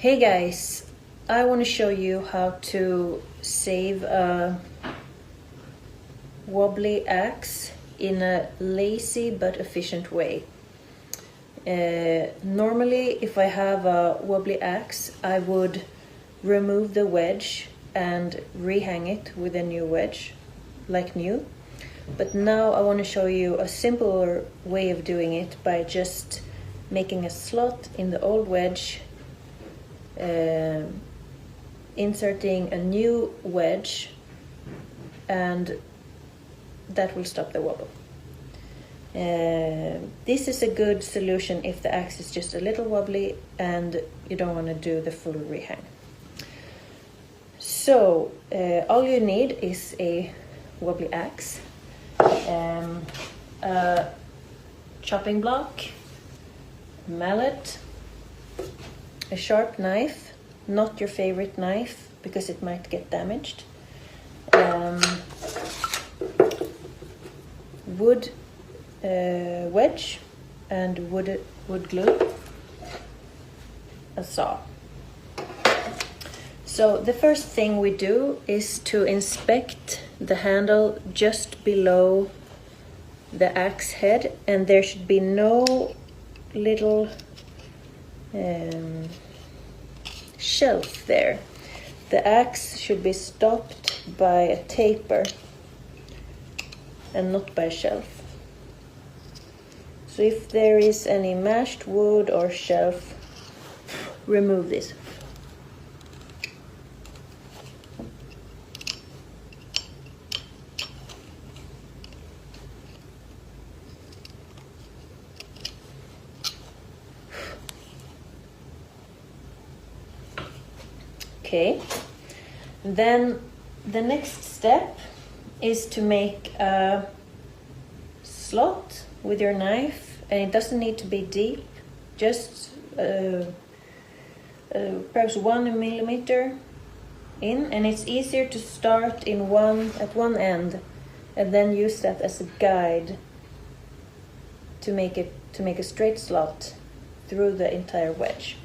Hey guys, I want to show you how to save a wobbly axe in a lazy but efficient way. Normally, if I have a wobbly axe, I would remove the wedge and rehang it with a new wedge, like new. But now I want to show you a simpler way of doing it by just making a slot in the old wedge, inserting a new wedge, and that will stop the wobble. This is a good solution if the axe is just a little wobbly and you don't want to do the full rehang. So all you need is a wobbly axe, a chopping block, mallet, a sharp knife, not your favorite knife because it might get damaged, wood wedge and wood glue, a saw. So the first thing we do is to inspect the handle just below the axe head, and there should be no little shelf there. The axe should be stopped by a taper and not by a shelf. So if there is any mashed wood or shelf, remove this. Okay, then the next step is to make a slot with your knife, and it doesn't need to be deep, just perhaps 1 millimeter in, and it's easier to start at one end and then use that as a guide to make a straight slot through the entire wedge.